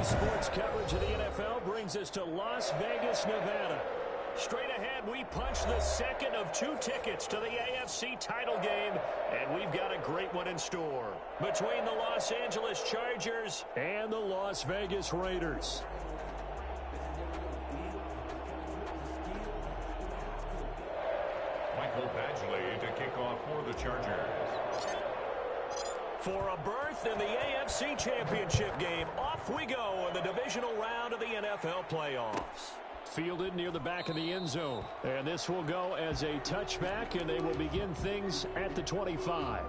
Sports coverage of the NFL brings us to Las Vegas, Nevada. Straight ahead, we punch the second of 2 tickets to the AFC title game, and we've got a great one in store between the Los Angeles Chargers and the Las Vegas Raiders. Michael Badgley to kick off for the Chargers. For a berth in the AFC Championship game, off we go in the divisional round of the NFL playoffs. Fielded near the back of the end zone. And this will go as a touchback, and they will begin things at the 25.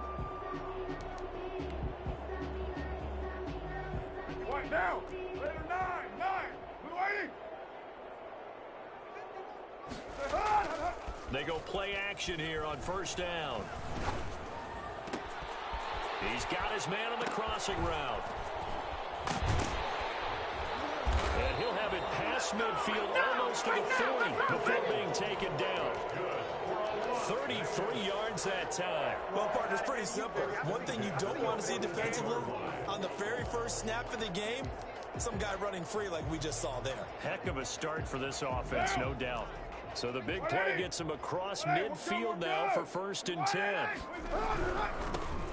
Right now, Raider 9, waiting. They go play action here on first down. He's got his man on the crossing route. And he'll have it past midfield almost to the 40 before being taken down. 33 yards that time. Well, partner, it's pretty simple. One thing you don't want to see defensively, on the very first snap of the game, some guy running free like we just saw there. Heck of a start for this offense, no doubt. So the big play gets him across midfield now for 1st and 10.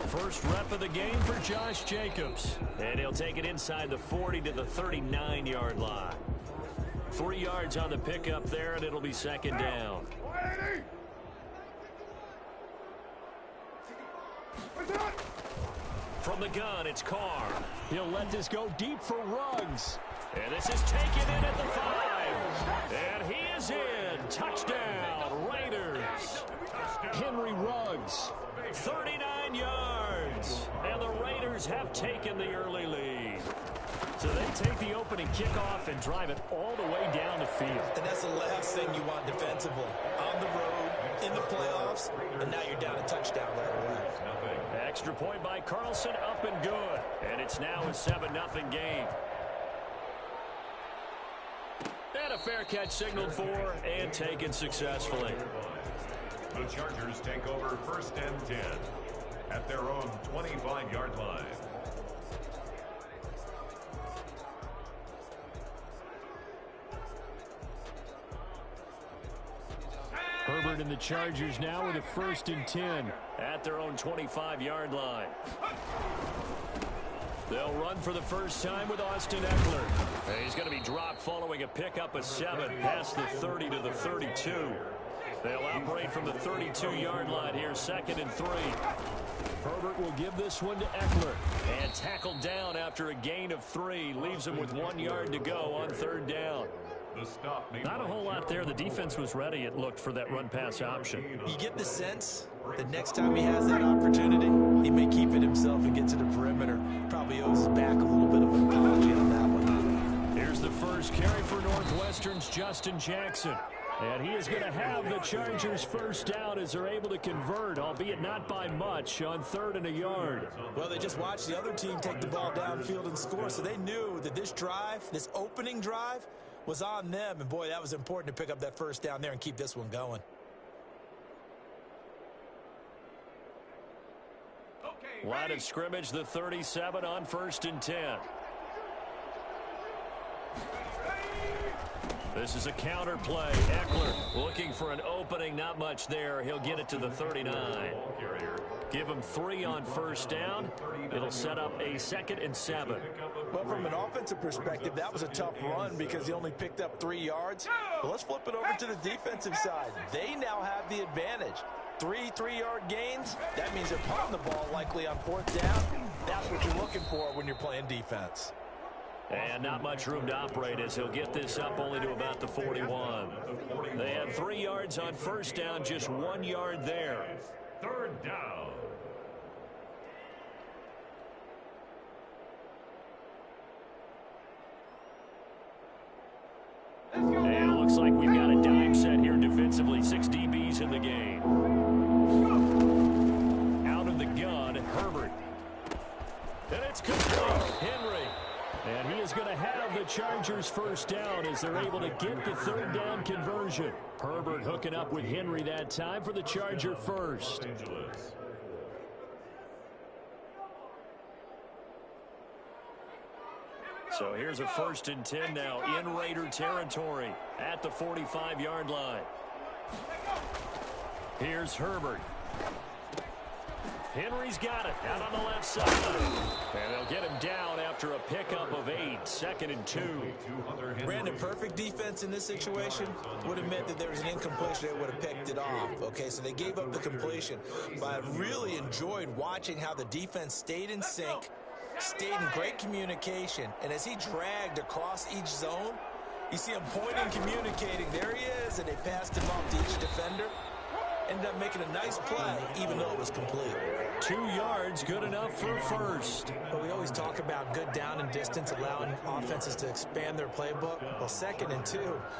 First rep of the game for Josh Jacobs. And he'll take it inside the 40 to the 39-yard line. 3 yards on the pickup there, and it'll be 2nd down. From the gun, it's Carr. He'll let this go deep for Ruggs. And this is taken in at the 5. And he is in. Touchdown, Raiders. Henry Ruggs, 39 yards. And the Raiders have taken the early lead. So they take the opening kickoff and drive it all the way down the field. And that's the last thing you want defensively. On the road, in the playoffs, and now you're down a touchdown right away. Extra point by Carlson, up and good. And it's now a 7-0 game. And a fair catch signaled for and taken successfully. The Chargers take over 1st and 10 at their own 25-yard line. Herbert and the Chargers now with a 1st and 10 at their own 25-yard line. They'll run for the first time with Austin Eckler. He's going to be dropped following a pickup of 7 past the 30 to the 32. They'll operate from the 32-yard line here, 2nd and 3. Herbert will give this one to Eckler. And tackled down after a gain of 3. Leaves him with 1 yard to go on 3rd down. Not a whole lot there. The defense was ready, it looked, for that run-pass option. You get the sense that next time he has that opportunity, he may keep it himself and get to the perimeter. Probably owes his back a little bit of an apology on that one. Here's the first carry for Northwestern's Justin Jackson. And he is going to have the Chargers first down as they're able to convert, albeit not by much, on 3rd and a yard. Well, they just watched the other team take the ball downfield and score, so they knew that this drive, this opening drive, was on them. And, boy, that was important to pick up that first down there and keep this one going. Line of scrimmage, the 37 on 1st and 10. This is a counter play. Eckler looking for an opening. Not much there. He'll get it to the 39. Give him 3 on first down. It'll set up a 2nd and 7. Well, from an offensive perspective, that was a tough run because he only picked up 3 yards. But let's flip it over to the defensive side. They now have the advantage. 3 3-yard gains. That means they're punting the ball likely on 4th down. That's what you're looking for when you're playing defense. And not much room to operate as he'll get this up only to about the 41. They had 3 yards on first down, just 1 yard there. 3rd down. And it looks like we've got a dime set here defensively. 6 DBs in the game. Out of the gun, Herbert. And it's complete. Henry. And he is going to have the Chargers first down as they're able to get the 3rd down conversion. Herbert hooking up with Henry that time for the Charger first. So here's a 1st and 10 now in Raider territory at the 45-yard line. Here's Herbert. Henry's got it out on the left side. And they'll get him down after a pickup of 8, 2nd and 2. Brandon, perfect defense in this situation would have meant that there was an incompletion that would have picked it off. Okay, so they gave up the completion. But I really enjoyed watching how the defense stayed in sync, stayed in great communication, and as he dragged across each zone, you see him pointing, communicating. There he is, and they passed him off to each defender. Ended up making a nice play, even though it was complete. 2 yards, good enough for first. But we always talk about good down and distance, allowing offenses to expand their playbook. Well, 2nd and 2,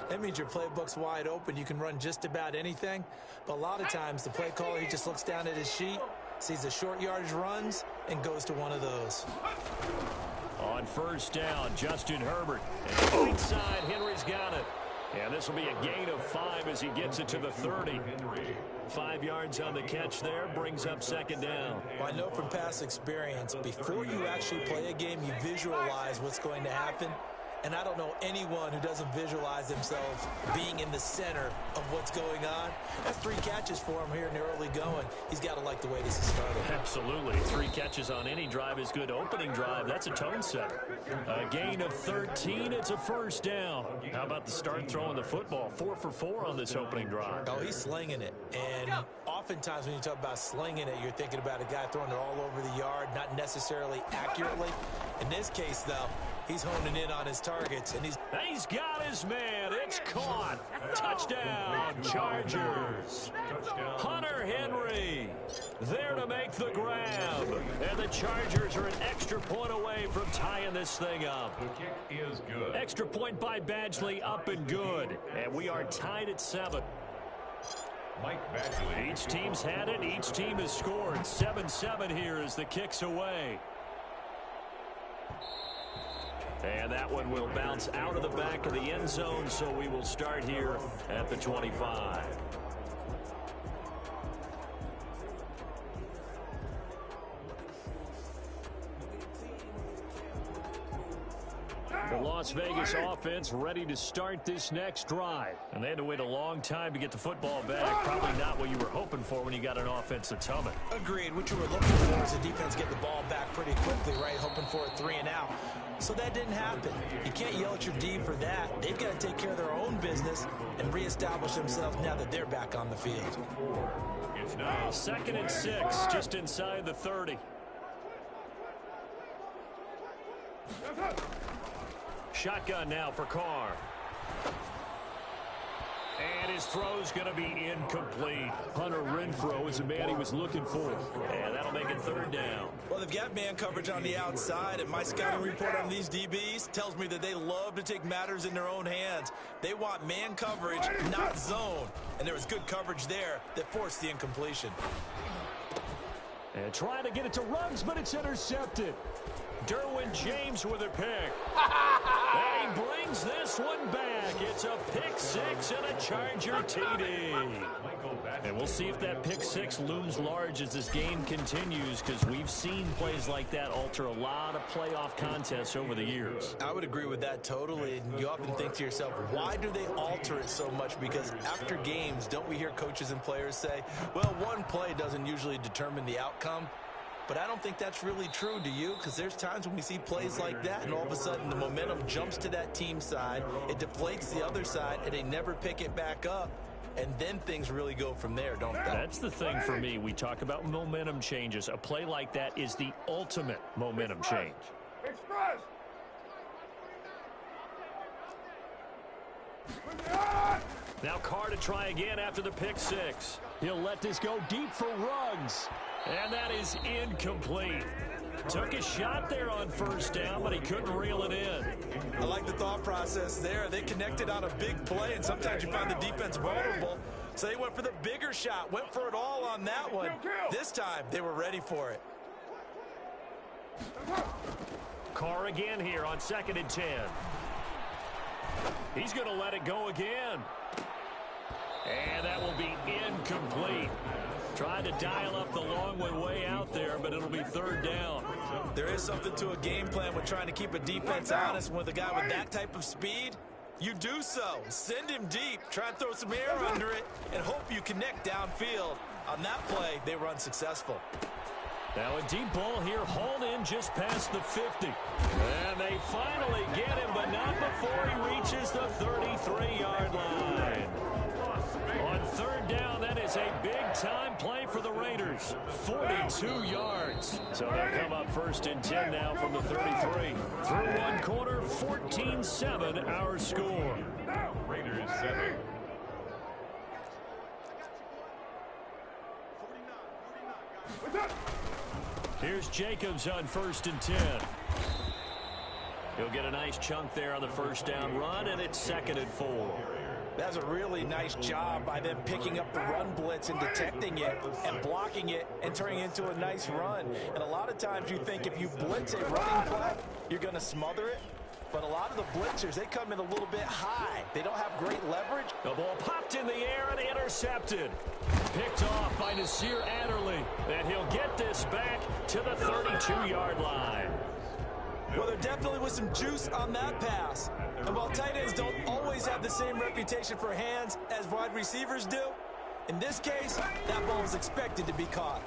that means your playbook's wide open. You can run just about anything. But a lot of times, the play caller, he just looks down at his sheet, sees the short yardage runs, and goes to one of those. On 1st down, Justin Herbert. And right side, Henry's got it. And this will be a gain of 5 as he gets it to the 30. 5 yards on the catch there, brings up 2nd down. Well, I know from past experience, before you actually play a game, you visualize what's going to happen. And I don't know anyone who doesn't visualize themselves being in the center of what's going on. That's 3 catches for him here in the early going. He's got to like the way this is started. Absolutely. 3 catches on any drive is good. Opening drive, that's a tone setter. A gain of 13, it's a 1st down. How about the start throwing the football? 4 for 4 on this opening drive. Oh, he's slinging it. And oftentimes when you talk about slinging it, you're thinking about a guy throwing it all over the yard, not necessarily accurately. In this case, though, he's honing in on his targets, and he's got his man. It's caught. Touchdown, Chargers. Hunter Henry there to make the grab. And the Chargers are an extra point away from tying this thing up. The kick is good. Extra point by Badgley, up and good. And we are tied at 7. Mike Badgley. Each team's had it. Each team has scored. 7-7 here as the kick's away. And that one will bounce out of the back of the end zone, so we will start here at the 25. The Las Vegas offense ready to start this next drive. And they had to wait a long time to get the football back. Probably not what you were hoping for when you got an offense that's humming. Agreed. What you were looking for is the defense get the ball back pretty quickly, right? Hoping for a 3 and out. So that didn't happen. You can't yell at your D for that. They've got to take care of their own business and reestablish themselves now that they're back on the field. It's now 2nd and 6, just inside the 30. Shotgun now for Carr. And his throw's going to be incomplete. Hunter Renfrow is the man he was looking for. And that'll make it 3rd down. Well, they've got man coverage on the outside, and my scouting report on these DBs tells me that they love to take matters in their own hands. They want man coverage, not zone. And there was good coverage there that forced the incompletion. And trying to get it to Ruggs, but it's intercepted. Derwin James with a pick. And he brings this one back. It's a pick 6 and a Charger TD. And we'll see if that pick 6 looms large as this game continues, because we've seen plays like that alter a lot of playoff contests over the years. I would agree with that totally. And you often think to yourself, why do they alter it so much? Because after games, don't we hear coaches and players say, well, one play doesn't usually determine the outcome? But I don't think that's really true, do you? Because there's times when we see plays like that, and all of a sudden the momentum jumps to that team side, it deflates the other side, and they never pick it back up. And then things really go from there, don't they? That's the thing for me. We talk about momentum changes. A play like that is the ultimate momentum change. Express! Now Carr to try again after the pick 6. He'll let this go deep for Ruggs. And that is incomplete. Took a shot there on 1st down, but he couldn't reel it in. I like the thought process there. They connected on a big play, and sometimes you find the defense vulnerable. So they went for the bigger shot, went for it all on that one. This time, they were ready for it. Carr again here on 2nd and 10. He's going to let it go again. And that will be incomplete. Tried to dial up the long way out there, but it'll be third down. There is something to a game plan with trying to keep a defense honest. With a guy with that type of speed, you do so. Send him deep. Try and throw some air under it and hope you connect downfield. On that play, they were unsuccessful. Now a deep ball here, hauled in just past the 50. And they finally get him, but not before he reaches the 33-yard line. On third down, that is a big-time play for the Raiders. 42 yards. So they'll come up first and 10 now from the 33. Through one quarter, 14-7 our score. Raiders 7. Here's Jacobs on first and 10. He'll get a nice chunk there on the first down run, and it's 2nd and 4. That's a really nice job by them picking up the run blitz and detecting it and blocking it and turning it into a nice run. And a lot of times you think if you blitz a running play, you're going to smother it. But a lot of the blitzers, they come in a little bit high. They don't have great leverage. The ball popped in the air and intercepted. Picked off by Nasir Adderley. And he'll get this back to the 32-yard line. Well, there definitely was some juice on that pass. And while tight ends don't always have the same reputation for hands as wide receivers do, in this case, that ball was expected to be caught.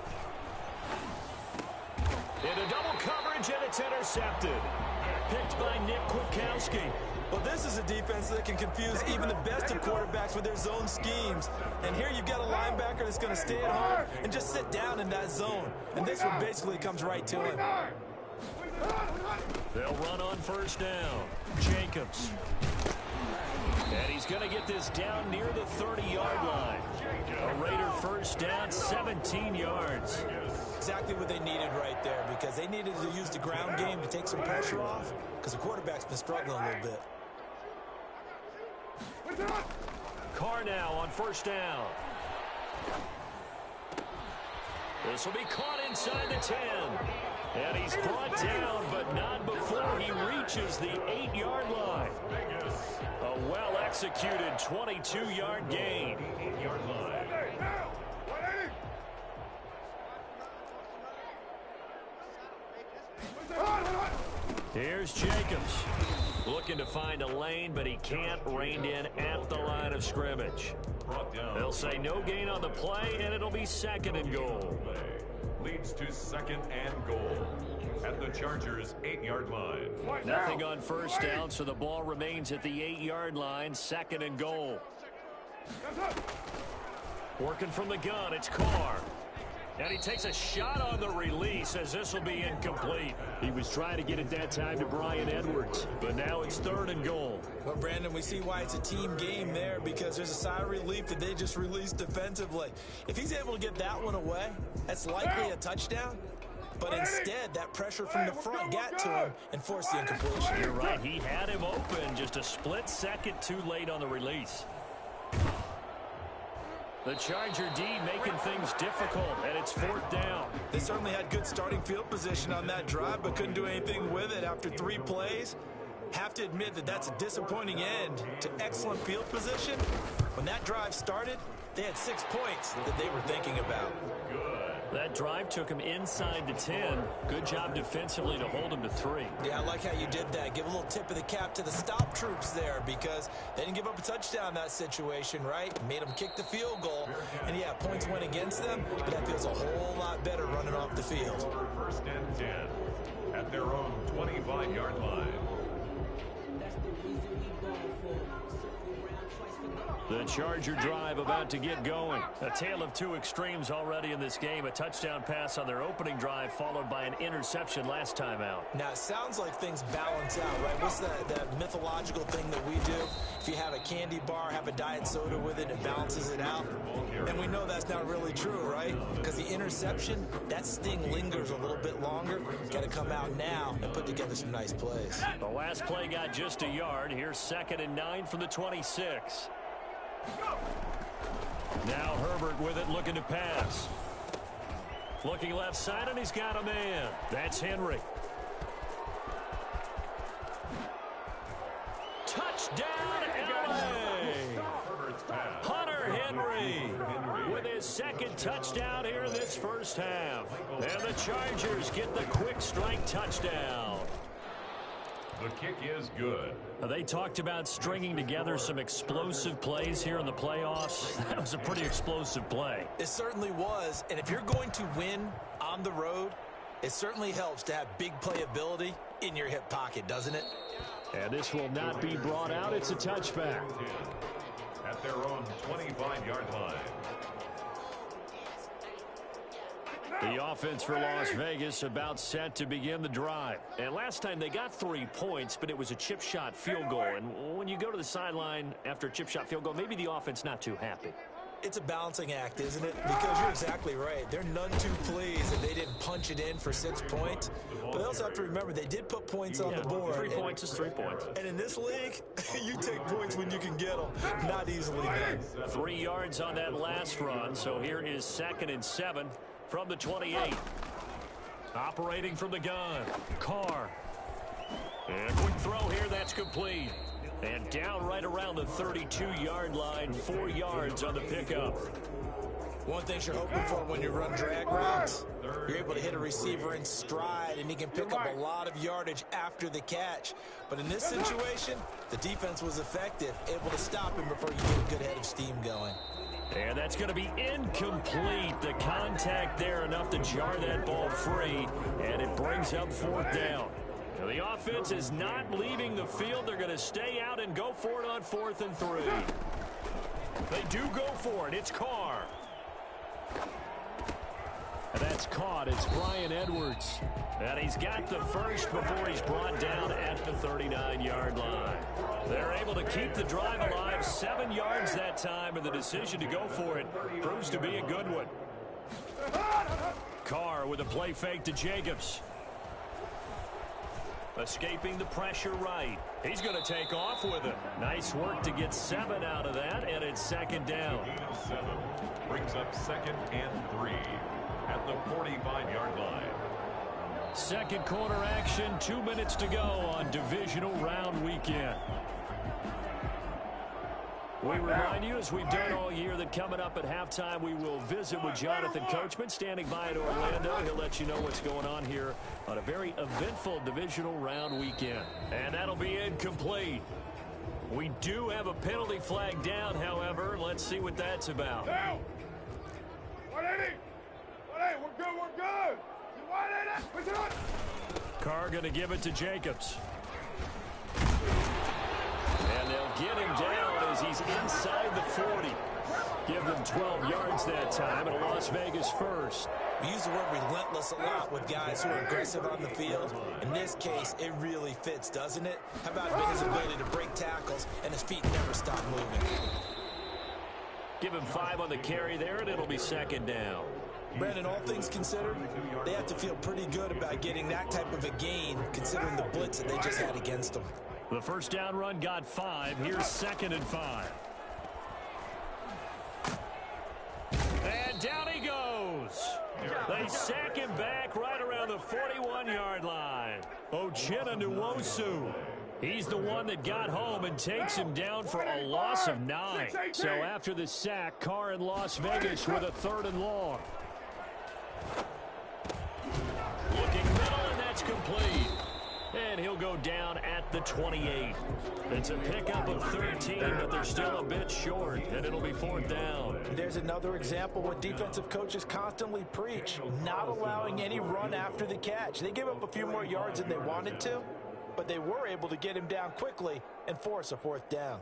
Into double coverage, and it's intercepted. Picked by Nick Kwiatkowski. Well, this is a defense that can confuse even the best of quarterbacks with their zone schemes. And here you've got a linebacker that's going to stay at home and just sit down in that zone. And this one basically comes right to him. They'll run on first down. Jacobs. And he's going to get this down near the 30-yard line. A Raider first down, 17 yards. Exactly what they needed right there, because they needed to use the ground game to take some pressure off, because the quarterback's been struggling a little bit. Carr now on first down. This will be caught inside the 10. And he's brought down, but not before he reaches the 8-yard line. A well-executed 22-yard gain. 8-yard line. Here's Jacobs. Looking to find a lane, but he can't. Reined in at the line of scrimmage. They'll say no gain on the play, and it'll be 2nd and goal. Leads to 2nd and goal at the Chargers' 8-yard line. Nothing on first down, so the ball remains at the 8-yard line. 2nd and goal. Working from the gun, it's Carr. And he takes a shot on the release, as this will be incomplete. He was trying to get it that time to Bryan Edwards, but now it's 3rd and goal. Well, Brandon, we see why it's a team game there, because there's a sigh of relief that they just released defensively. If he's able to get that one away, that's likely a touchdown. But instead, that pressure from the front got to him and forced the incompletion. You're right. He had him open, just a split second too late on the release. The Charger D making things difficult, and it's 4th down. They certainly had good starting field position on that drive, but couldn't do anything with it after 3 plays. Have to admit that that's a disappointing end to excellent field position. When that drive started, they had 6 points that they were thinking about. That drive took him inside the 10. Good job defensively to hold him to 3. Yeah, I like how you did that. Give a little tip of the cap to the stop troops there, because they didn't give up a touchdown in that situation, right? Made them kick the field goal. And, yeah, points went against them, but that feels a whole lot better running off the field. Over 1st and 10 at their own 25-yard line. The Charger drive about to get going. A tale of 2 extremes already in this game. A touchdown pass on their opening drive, followed by an interception last time out. Now, it sounds like things balance out, right? What's that mythological thing that we do? If you have a candy bar, have a diet soda with it, it balances it out. And we know that's not really true, right? Because the interception, that sting lingers a little bit longer. Got to come out now and put together some nice plays. The last play got just a yard. Here's 2nd and 9 from the 26. Now Herbert with it, looking to pass. Looking left side, and he's got a man. That's Henry. Touchdown, LA! Hunter Henry Henry with his second touchdown here in this first half. And the Chargers get the quick strike touchdown. The kick is good. They talked about stringing together some explosive plays here in the playoffs. That was a pretty explosive play. It certainly was. And if you're going to win on the road, it certainly helps to have big playability in your hip pocket, doesn't it? And this will not be brought out. It's a touchback. At their own 25-yard line. The offense for Las Vegas about set to begin the drive. And last time they got 3 points, but it was a chip shot field goal. And when you go to the sideline after a chip shot field goal, maybe the offense not too happy. It's a balancing act, isn't it? Because you're exactly right. They're none too pleased that they didn't punch it in for 6 points. But they also have to remember they did put points on the board. 3 points is 3 points. And in this league, you take points when you can get them. Not easily done. 3 yards on that last run. So here is 2nd and 7 from the 28. Operating from the gun. Carr. And a quick throw here. That's complete. And down right around the 32-yard line, 4 yards on the pickup. One thing you're hoping for when you run drag routes, you're able to hit a receiver in stride, and he can pick up a lot of yardage after the catch. But in this situation, the defense was effective, able to stop him before you get a good head of steam going. And that's going to be incomplete. The contact there enough to jar that ball free, and it brings up 4th down. Now, the offense is not leaving the field. They're going to stay out and go for it on 4th and 3. They do go for it. It's Carr. And that's caught. It's Bryan Edwards. And he's got the first before he's brought down at the 39-yard line. They're able to keep the drive alive. 7 yards that time, and the decision to go for it proves to be a good one. Carr with a play fake to Jacobs. Escaping the pressure right. He's going to take off with it. Nice work to get 7 out of that, and it's 2nd down. 7 brings up 2nd and 3 at the 45-yard line. Second quarter action, 2 minutes to go on divisional round weekend. We remind you, as we've done all year, that coming up at halftime, we will visit with Jonathan Coachman, standing by in Orlando. He'll let you know what's going on here on a very eventful divisional round weekend. And that'll be incomplete. We do have a penalty flag down, however. Let's see what that's about. Down. 180. 180. We're good. We're good. 180. We're good. Carr going to give it to Jacobs. And they'll get him down as he's inside the 40. Give them 12 yards that time, and a Las Vegas first. We use the word relentless a lot with guys who are aggressive on the field. In this case, it really fits, doesn't it? How about his ability to break tackles and his feet never stop moving? Give him 5 on the carry there, and it'll be 2nd down. Brandon, all things considered, they have to feel pretty good about getting that type of a gain, considering the blitz that they just had against them. The first down run got 5. Here's 2nd and 5. And down he goes. They sack him back right around the 41-yard line. Uchenna Nwosu. He's the one that got home and takes him down for a loss of 9. So after the sack, Carr in Las Vegas with a 3rd and long. Looking middle, and that's complete. And he'll go down at the 28. It's a pickup of 13, but they're still a bit short, and it'll be 4th down. There's another example what defensive coaches constantly preach, not allowing any run after the catch. They gave up a few more yards than they wanted to, but they were able to get him down quickly and force a 4th down.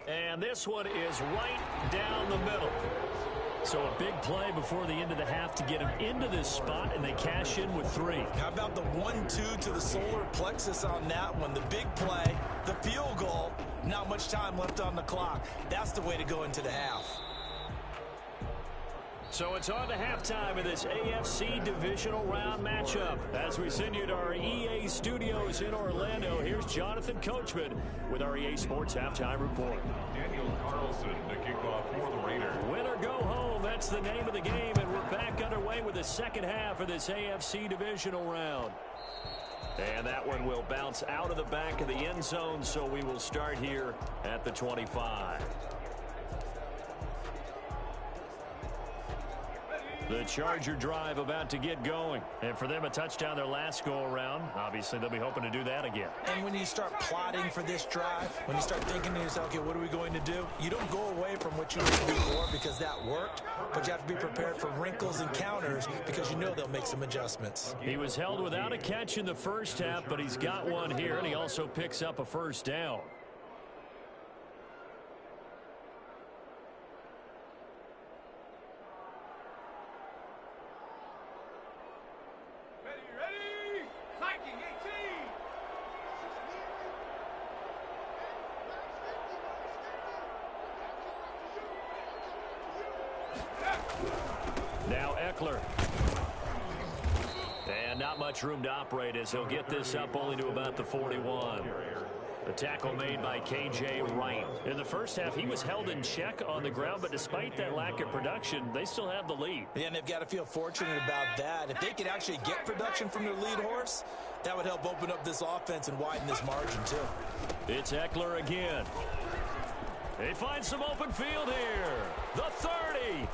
And this one is right down the middle. So a big play before the end of the half to get him into this spot, and they cash in with 3. How about the 1-2 to the solar plexus on that one? The big play, the field goal, not much time left on the clock. That's the way to go into the half. So it's on to halftime of this AFC divisional round matchup. As we send you to our EA studios in Orlando, here's Jonathan Coachman with our EA Sports Halftime Report. Daniel Carlson to kick off for the Raiders. Win or go home, that's the name of the game, and we're back underway with the second half of this AFC divisional round. And that one will bounce out of the back of the end zone, so we will start here at the 25. The Charger drive about to get going. And for them, a touchdown their last go-around. Obviously, they'll be hoping to do that again. And when you start plotting for this drive, when you start thinking to yourself, okay, what are we going to do? You don't go away from what you did before because that worked, but you have to be prepared for wrinkles and counters because you know they'll make some adjustments. He was held without a catch in the first half, but he's got one here, and he also picks up a first down. Now Eckler. And not much room to operate as he'll get this up only to about the 41. The tackle made by K.J. Wright. In the first half, he was held in check on the ground, but despite that lack of production, they still have the lead. Yeah, and they've got to feel fortunate about that. If they could actually get production from their lead horse, that would help open up this offense and widen this margin, too. It's Eckler again. They find some open field here. The 30.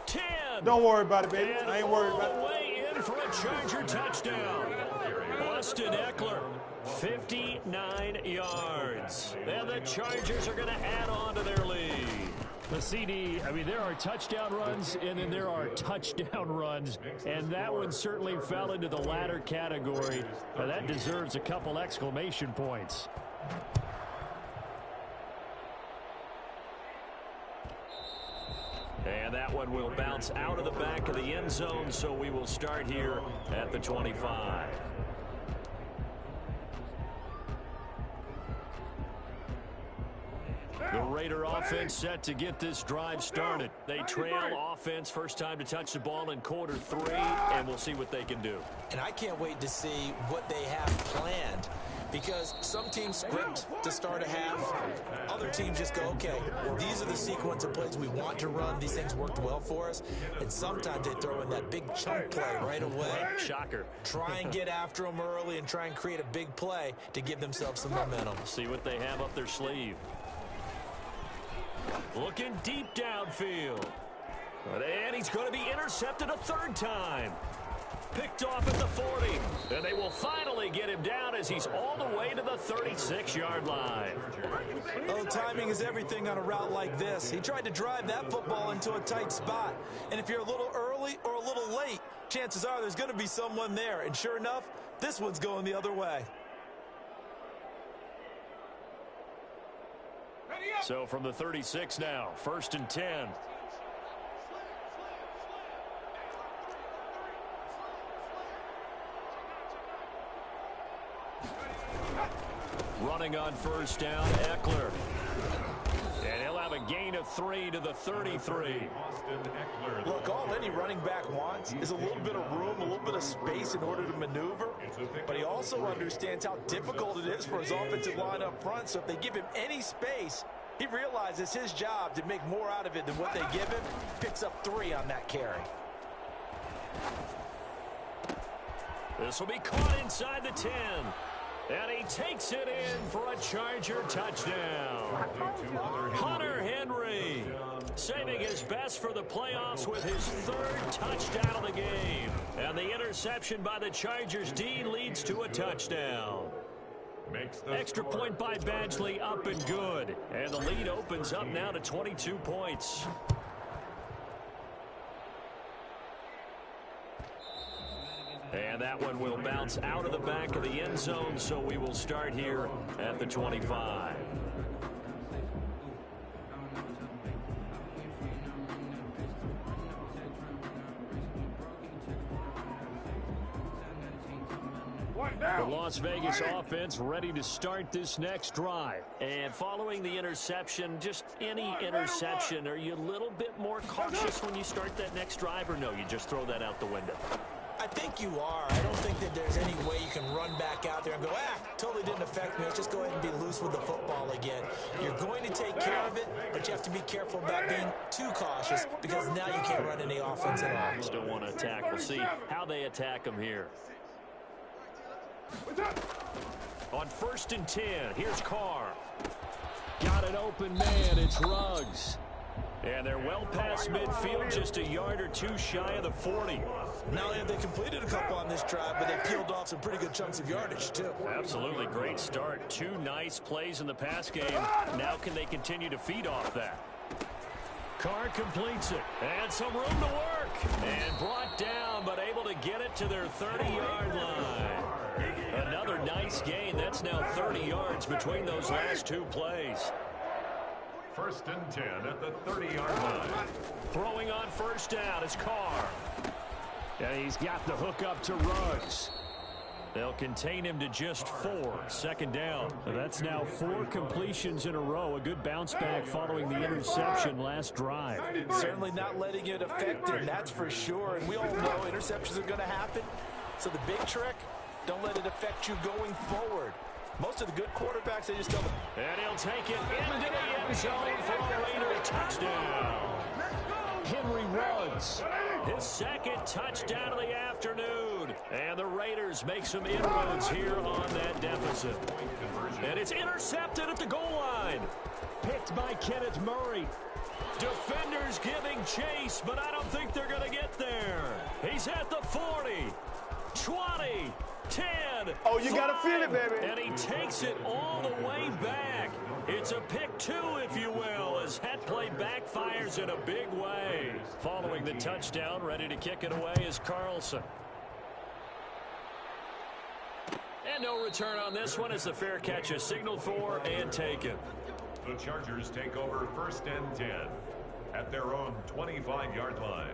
10. Don't worry about it, baby. And I ain't worried about it. all the way in for a Charger touchdown. Austin Eckler, 59 yards. And the Chargers are going to add on to their lead. The CD, I mean, there are touchdown runs, and then there are touchdown runs, and that one certainly fell into the latter category. That deserves a couple exclamation points. And that one will bounce out of the back of the end zone, so we will start here at the 25. The Raider offense set to get this drive started. They trail offense, first time to touch the ball in quarter 3, and we'll see what they can do. And I can't wait to see what they have planned, because some teams script to start a half. Other teams just go, okay, these are the sequence of plays we want to run. These things worked well for us. And sometimes they throw in that big chunk play right away. Shocker. Try and get after them early and try and create a big play to give themselves some momentum. See what they have up their sleeve. Looking deep downfield. And he's going to be intercepted a third time. Picked off at the 40. And they will finally get him down as he's all the way to the 36-yard line. Oh, timing is everything on a route like this. He tried to drive that football into a tight spot. And if you're a little early or a little late, chances are there's going to be someone there. And sure enough, this one's going the other way. So from the 36 now, 1st and 10. Running on first down, Eckler. And he'll have a gain of 3 to the 33. Look, all any running back wants is a little bit of room, a little bit of space in order to maneuver. But he also understands how difficult it is for his offensive line up front. So if they give him any space, he realizes his job to make more out of it than what they give him. Picks up 3 on that carry. This will be caught inside the 10. And he takes it in for a Charger touchdown. Hunter Henry saving his best for the playoffs with his 3rd touchdown of the game. And the interception by the Chargers D leads to a touchdown. Extra point by Badgley, up and good. And the lead opens up now to 22 points. And that one will bounce out of the back of the end zone, so we will start here at the 25. The Las Vegas offense ready to start this next drive. And following the interception, just any interception, are you a little bit more cautious when you start that next drive, or no, you just throw that out the window? I think you are. I don't think that there's any way you can run back out there and go, totally didn't affect me. Let's just go ahead and be loose with the football again. You're going to take care of it, but you have to be careful about being too cautious because now you can't run any offense at all. Still want to attack. We'll see how they attack them here. On 1st and 10, here's Carr. Got an open man, it's Ruggs. And they're well past midfield, just a yard or two shy of the 40. Not only have they completed a couple on this drive, but they peeled off some pretty good chunks of yardage, too. Absolutely great start. 2 nice plays in the pass game. Now can they continue to feed off that? Carr completes it. And some room to work. And brought down, but able to get it to their 30-yard line. Another nice gain. That's now 30 yards between those last 2 plays. 1st and 10 at the 30-yard line. Throwing on 1st down is Carr. And he's got the hook up to Ruggs. They'll contain him to just 4. 2nd down. That's now 4 completions in a row. A good bounce back following the interception last drive. Certainly not letting it affect him, that's for sure. And we all know interceptions are going to happen. So the big trick, don't let it affect you going forward. Most of the good quarterbacks, they just don't. And he'll take it into the end zone for a Raider touchdown. Henry Ruggs. His 2nd touchdown of the afternoon. And the Raiders make some inroads here on that deficit. And it's intercepted at the goal line. Picked by Kenneth Murray. Defenders giving chase, but I don't think they're going to get there. He's at the 40, 20, 10. Oh, you got to feel it, baby. And he takes it all the way back. It's a pick 2, if you will, as that play backfires in a big way. Following the touchdown, ready to kick it away is Carlson. And no return on this one as the fair catch is signaled for and taken. The Chargers take over 1st and 10 at their own 25-yard line.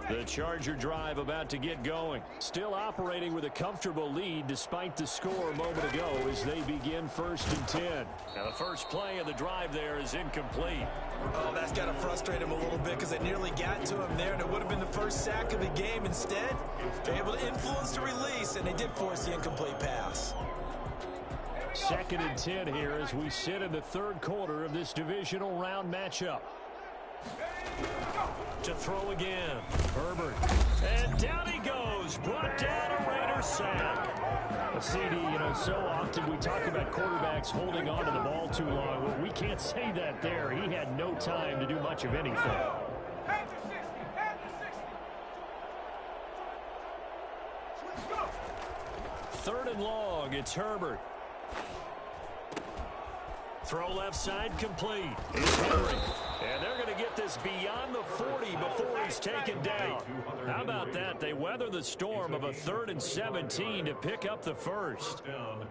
The Charger drive about to get going. Still operating with a comfortable lead despite the score a moment ago as they begin 1st and 10. Now the first play of the drive there is incomplete. Oh, that's got to frustrate him a little bit because they nearly got to him there, and it would have been the first sack of the game. Instead, they're able to influence the release, and they did force the incomplete pass. 2nd and 10 here as we sit in the 3rd quarter of this divisional round matchup. To throw again. Herbert. And down he goes. Brought down a Raider sack. A CD, so often we talk about quarterbacks holding on to the ball too long. Well, we can't say that there. He had no time to do much of anything. 3rd and long. It's Herbert. Throw left side complete. It's Henry. And they're going to get this beyond the 40 before he's taken down. How about that? They weather the storm of a 3rd and 17 to pick up the 1st.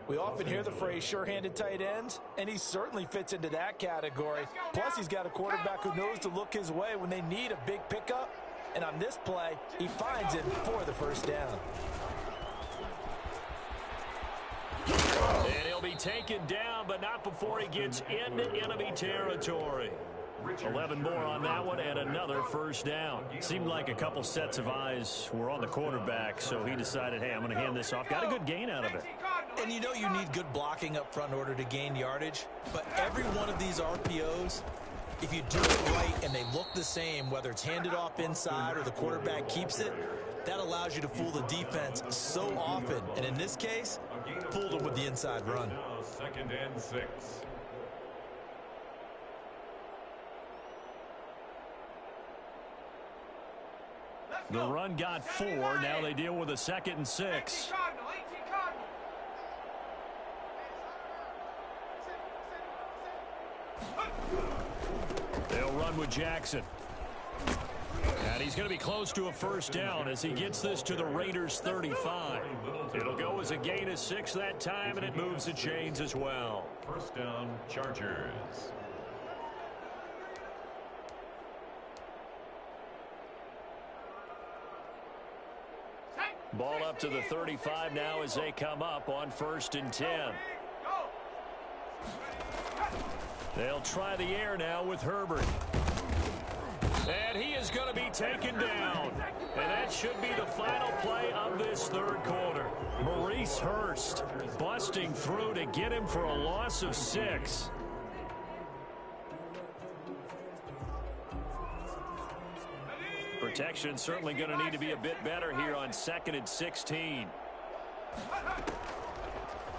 We often hear the phrase sure-handed tight ends, and he certainly fits into that category. Plus, he's got a quarterback who knows to look his way when they need a big pickup. And on this play, he finds it for the 1st down. And he'll be taken down, but not before he gets into enemy territory. 11 more on that one, and another 1st down. Seemed like a couple sets of eyes were on the quarterback, so he decided, hey, I'm going to hand this off. Got a good gain out of it. And you need good blocking up front in order to gain yardage. But every one of these RPOs, if you do it right and they look the same, whether it's handed off inside or the quarterback keeps it, that allows you to fool the defense so often. And in this case, fooled them with the inside run. 2nd and 6. The run got 4. Now they deal with a 2nd and 6. They'll run with Jackson. And he's going to be close to a 1st down as he gets this to the Raiders 35. It'll go as a gain of 6 that time, and it moves the chains as well. 1st down, Chargers. Ball up to the 35 now as they come up on 1st and 10. They'll try the air now with Herbert. And he is going to be taken down. And that should be the final play of this 3rd quarter. Maurice Hurst busting through to get him for a loss of 6. Protection certainly going to need to be a bit better here on 2nd and 16.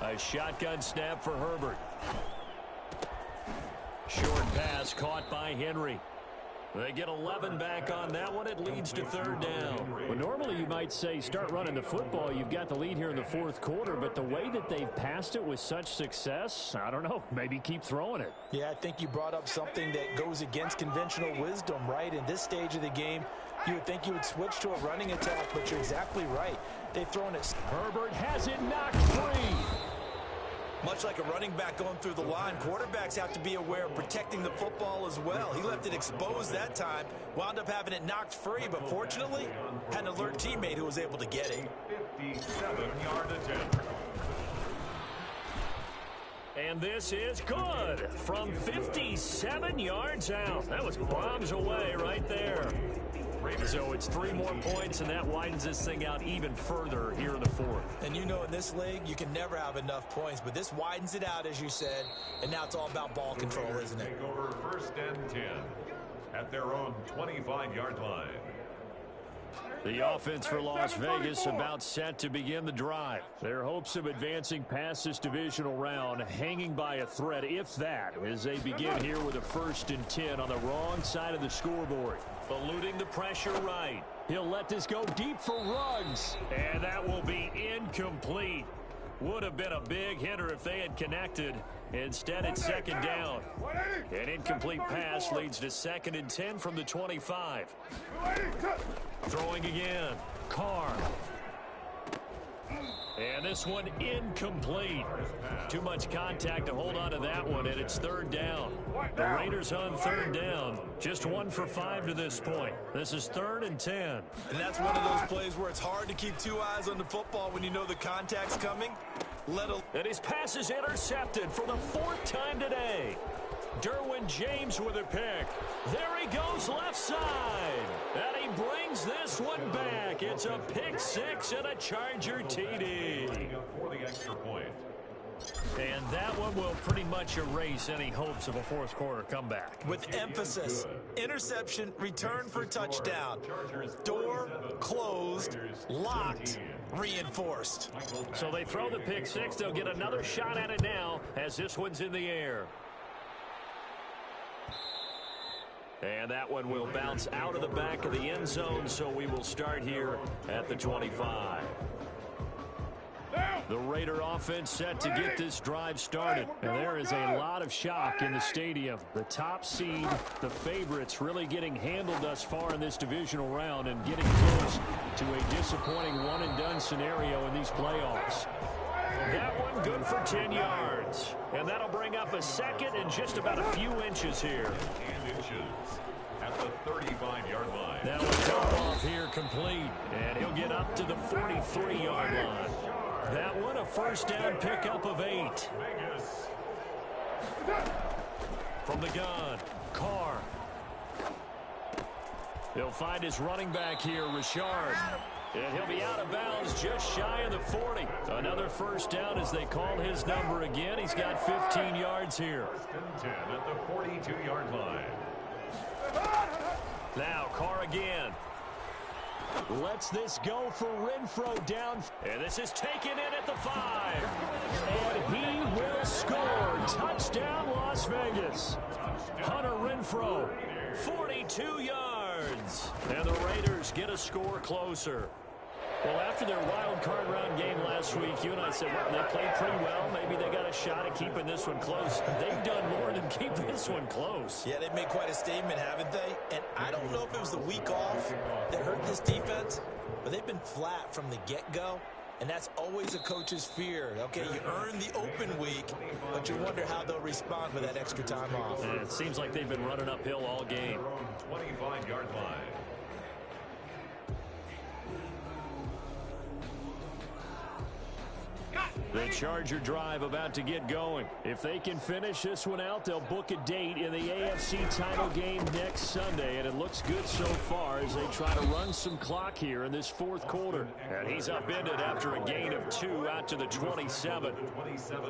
A shotgun snap for Herbert. Short pass caught by Henry. They get 11 back on that one. It leads to third down. Well, normally you might say start running the football. You've got the lead here in the fourth quarter, but the way that they've passed it with such success, I don't know, maybe keep throwing it. Yeah, I think you brought up something that goes against conventional wisdom, right? In this stage of the game, you would think you would switch to a running attack, but you're exactly right. They've thrown it. Herbert has it knocked free. Much like a running back going through the line, quarterbacks have to be aware of protecting the football as well. He left it exposed that time, wound up having it knocked free, but fortunately, had an alert teammate who was able to get it. 57-yard attempt. And this is good from 57 yards out. That was bombs away right there. So it's 3 more points, and that widens this thing out even further here in the fourth. And you know in this league, you can never have enough points, but this widens it out, as you said, and now it's all about ball control, isn't it? Take over first and 10 at their own 25-yard line. The offense for Las Vegas about set to begin the drive. Their hopes of advancing past this divisional round hanging by a thread, if that, as they begin here with a 1st and 10 on the wrong side of the scoreboard. Eluding the pressure right. He'll let this go deep for Ruggs. And that will be incomplete. Would have been a big hitter if they had connected. Instead, it's 2nd down. An incomplete pass leads to 2nd and 10 from the 25. Throwing again. Carr. And this one incomplete. Too much contact to hold on to that one, and it's 3rd down. The Raiders on 3rd down. Just 1 for 5 to this point. This is 3rd and 10. And that's one of those plays where it's hard to keep 2 eyes on the football when you know the contact's coming. And his pass is intercepted for the 4th time today. Derwin James with a pick. There he goes left side. And he brings this one back. It's a pick 6 and a Charger TD. For the extra point. And that one will pretty much erase any hopes of a fourth quarter comeback. With emphasis, interception, return for touchdown. Door closed, locked, reinforced. So they throw the pick 6. They'll get another shot at it now as this one's in the air. And that one will bounce out of the back of the end zone, so we will start here at the 25. The Raider offense set to get this drive started. And there is a lot of shock in the stadium. The top seed, the favorites, really getting handled thus far in this divisional round and getting close to a disappointing one-and-done scenario in these playoffs. That one good for 10 yards. And that'll bring up a 2nd and just about a few inches here. 10 inches at the 35-yard line. That will come off here complete. And he'll get up to the 43-yard line. That one a 1st down pickup of 8. From the gun, Carr. He'll find his running back here, Richard. And he'll be out of bounds just shy of the 40. Another 1st down as they call his number again. He's got 15 yards here. 1st and 10 at the 42-yard line. Now Carr again. Lets this go for Renfro down. And this is taken in at the 5. And he will score. Touchdown, Las Vegas. Hunter Renfro, 42 yards. And the Raiders get a score closer. Well, after their wild card round game last week, you and I said, well, they played pretty well. Maybe they got a shot at keeping this one close. They've done more than keep this one close. Yeah, they've made quite a statement, haven't they? And I don't know if it was the week off that hurt this defense, but they've been flat from the get-go. And that's always a coach's fear. Okay, you earn the open week, but you wonder how they'll respond with that extra time off. And it seems like they've been running uphill all game. 25-yard line. The Charger drive about to get going. If they can finish this one out, they'll book a date in the AFC title game next Sunday, and it looks good so far as they try to run some clock here in this fourth quarter. And he's upended after a gain of 2 out to the 27.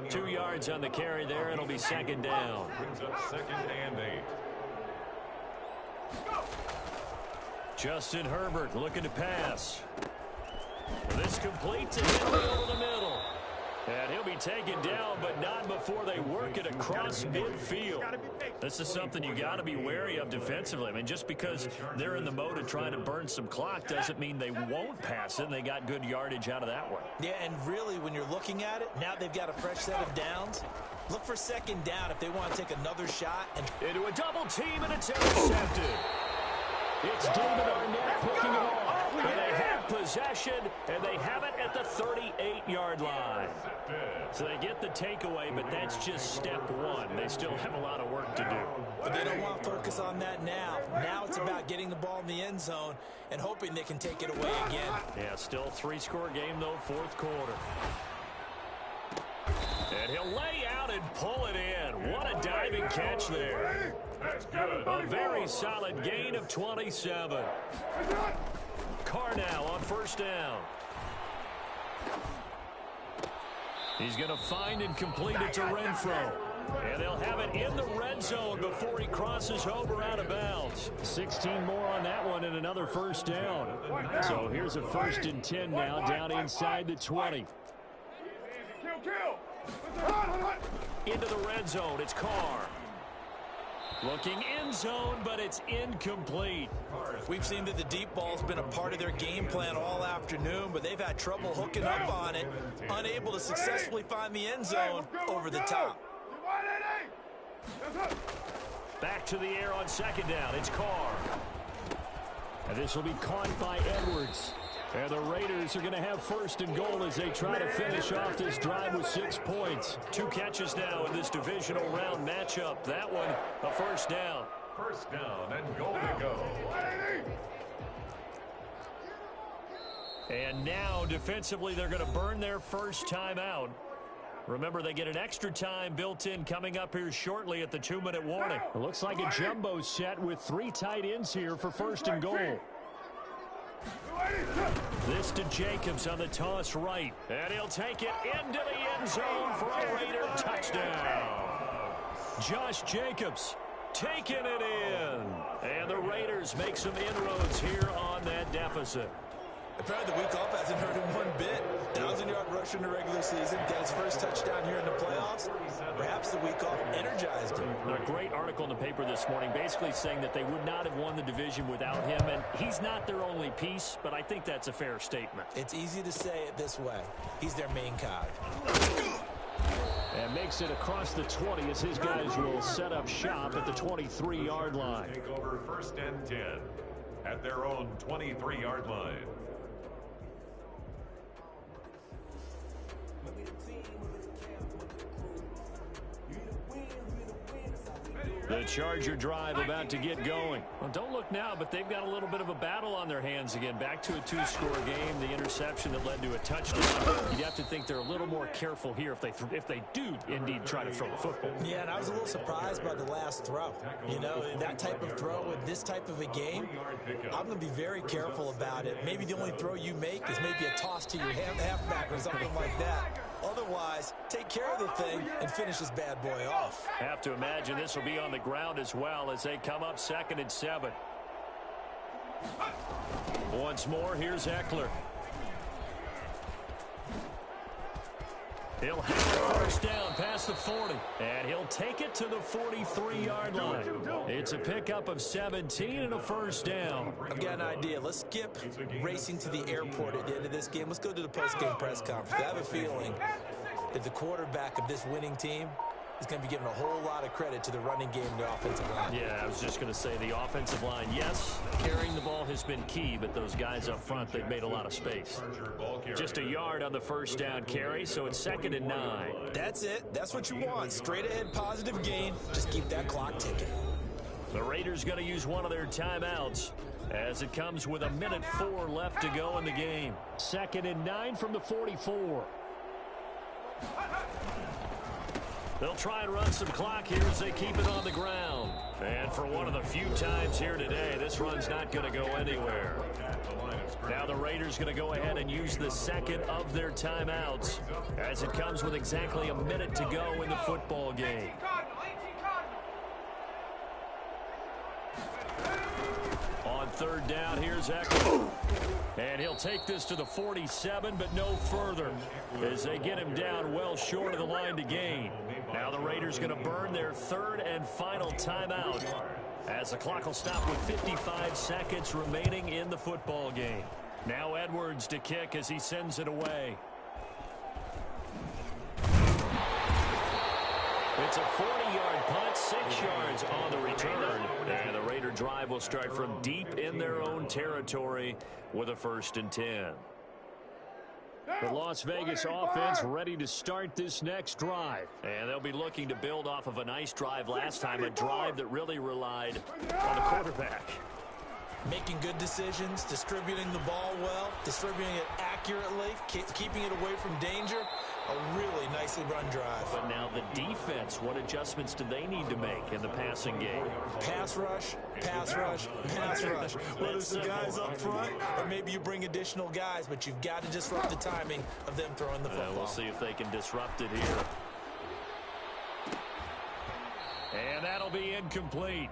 2 yards on the carry there. It'll be 2nd down. Brings up 2nd and 8. Justin Herbert looking to pass. This complete to Henry over the middle. And he'll be taken down, but not before they work it across midfield. This is something you got to be wary of defensively. I mean, just because they're in the mode of trying to burn some clock doesn't mean they won't pass it. And they got good yardage out of that one. Yeah, and really, when you're looking at it, now they've got a fresh set of downs. Look for second down if they want to take another shot. And into a double team, and it's intercepted. It's David Arnett picking it off. And they have possession, and they have it at the 38-yard line. So they get the takeaway, but that's just step one. They still have a lot of work to do. But they don't want to focus on that now. Now it's about getting the ball in the end zone and hoping they can take it away again. Yeah, still a three-score game, though, fourth quarter. And he'll lay out and pull it in. What a diving catch there. That's good. A very solid gain of 27. Carr now on first down. He's going to find and complete it to Renfro. And they'll have it in the red zone before he crosses over out of bounds. 16 more on that one and another first down. So here's a 1st and 10 now down inside the 20. Into the red zone, it's Carr. Looking end zone, but it's incomplete. We've seen that the deep ball's been a part of their game plan all afternoon, but they've had trouble hooking up on it, unable to successfully find the end zone over the top. Back to the air on second down, it's Carr. And this will be caught by Edwards. And the Raiders are going to have 1st and goal as they try to finish off this drive with 6 points. 2 catches now in this divisional round matchup. That one, a first down. First down and goal to go. And now, defensively, they're going to burn their first timeout. Remember, they get an extra time built in coming up here shortly at the 2-minute warning. It looks like a jumbo set with 3 tight ends here for 1st and goal. This to Jacobs on the toss right. And he'll take it into the end zone for a Raider touchdown. Josh Jacobs taking it in. And the Raiders make some inroads here on that deficit. Apparently the week off hasn't hurt him one bit. 1,000-yard rusher in the regular season, got his first touchdown here in the playoffs. Perhaps the week off energized him. A great article in the paper this morning basically saying that they would not have won the division without him, and he's not their only piece, but I think that's a fair statement. It's easy to say it this way. He's their main cog. And makes it across the 20 as his guys will set up shop at the 23-yard line. Take over 1st and 10 at their own 23-yard line. The Charger drive about to get going. Well, don't look now, but they've got a little bit of a battle on their hands again. Back to a 2-score game. The interception that led to a touchdown. You'd have to think they're a little more careful here if they do indeed try to throw the football. Yeah, and I was a little surprised by the last throw. You know, that type of throw in this type of a game, I'm going to be very careful about it. Maybe the only throw you make is maybe a toss to your halfback or something like that. Otherwise, take care of the thing and finish this bad boy off. Have to imagine this will be on the ground as well as they come up 2nd and 7. Once more, here's Eckler. He'll have the first down past the 40, and he'll take it to the 43-yard line. It's a pickup of 17 and a first down. I've got an idea. Let's skip racing to the airport at the end of this game. Let's go to the post-game press conference. I have a feeling that the quarterback of this winning team is going to be giving a whole lot of credit to the running game and the offensive line. Yeah, I was just going to say the offensive line, yes, carrying the ball has been key, but those guys up front, they've made a lot of space. Just a yard on the first down carry, so it's 2nd and 9. That's it. That's what you want. Straight ahead positive gain. Just keep that clock ticking. The Raiders going to use one of their timeouts as it comes with 1:04 left to go in the game. 2nd and 9 from the 44. They'll try and run some clock here as they keep it on the ground. And for one of the few times here today, this run's not going to go anywhere. Now the Raiders going to go ahead and use the 2nd of their timeouts as it comes with exactly a minute to go in the football game. On third down. Here's Eckler. And he'll take this to the 47, but no further, as they get him down well short of the line to gain. Now the Raiders going to burn their third and final timeout, as the clock will stop with 55 seconds remaining in the football game. Now Edwards to kick as he sends it away. It's a 40-yard punt, 6 yards on the return. And the Raider drive will start from deep in their own territory with a 1st and 10. The Las Vegas offense ready to start this next drive. And they'll be looking to build off of a nice drive last time, a drive that really relied on the quarterback. Making good decisions, distributing the ball well, distributing it accurately, keeping it away from danger. A really nicely run drive. But now the defense, what adjustments do they need to make in the passing game? Pass rush, pass rush, pass rush. Whether it's the guys up front or maybe you bring additional guys, but you've got to disrupt the timing of them throwing the football. We'll see if they can disrupt it here. And that'll be incomplete.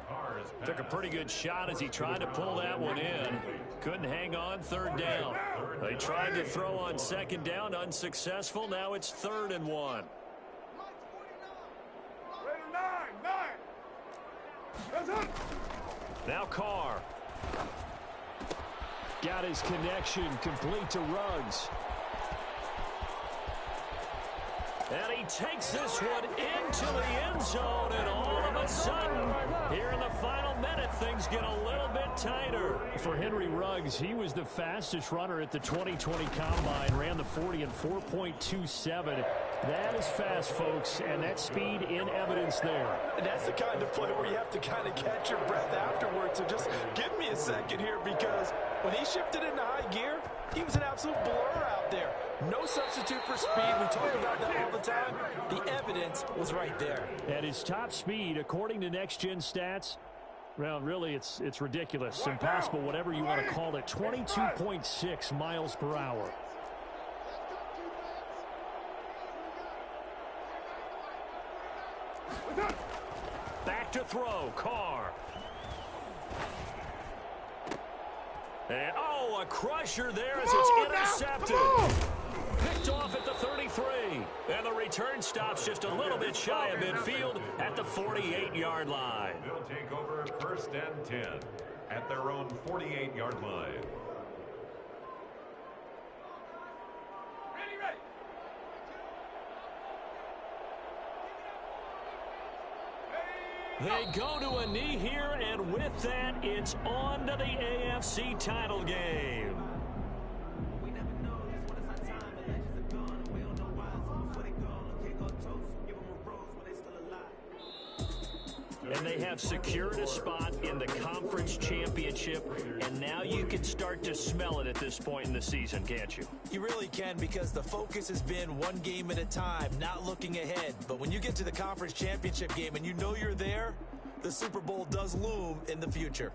Took a pretty good shot as he tried to pull that one in. Couldn't hang on, 3rd down. They tried to throw on 2nd down, unsuccessful. Now it's 3rd and 1. Now Carr. Got his connection complete to Ruggs. And he takes this one into the end zone, and all of a sudden, here in the final minute, things get a little bit tighter. For Henry Ruggs, he was the fastest runner at the 2020 Combine, ran the 40 in 4.27. That is fast, folks, and that speed in evidence there. And that's the kind of play where you have to kind of catch your breath afterwards. So just give me a second here, because when he shifted into high gear, he was an absolute blur out there. No substitute for speed. We talk about that all the time. The evidence was right there. At his top speed, according to Next Gen Stats, well, really, it's ridiculous, impossible, whatever you want to call it, 22.6 miles per hour. Back to throw, Carr. And, a crusher there as it's intercepted. Picked off at the 33. And the return stops just a little bit shy of midfield at the 48-yard line. They'll take over 1st and 10 at their own 48-yard line. They go to a knee here, and with that, it's on to the AFC title game. And they have secured a spot in the conference championship, and now you can start to smell it at this point in the season, can't you? You really can, because the focus has been one game at a time, not looking ahead. But when you get to the conference championship game and you know you're there, the Super Bowl does loom in the future.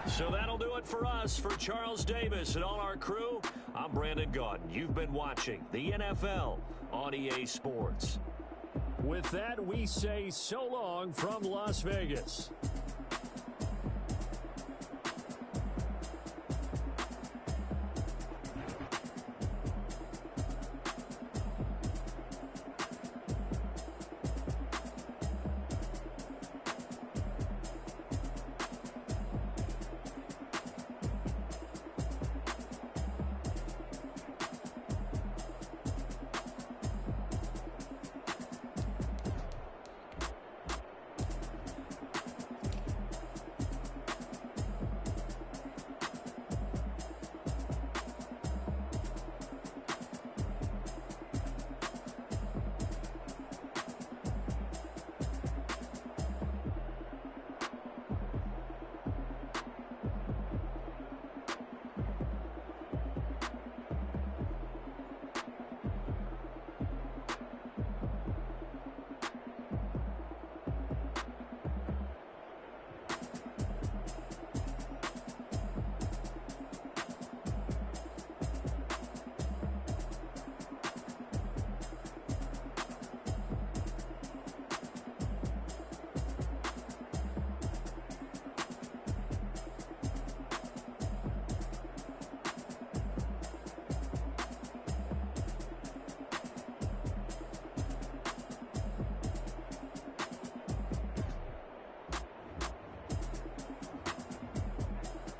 So that'll do it for us. For Charles Davis and all our crew, I'm Brandon Gaudin. You've been watching the NFL on EA Sports. With that, we say so long from Las Vegas.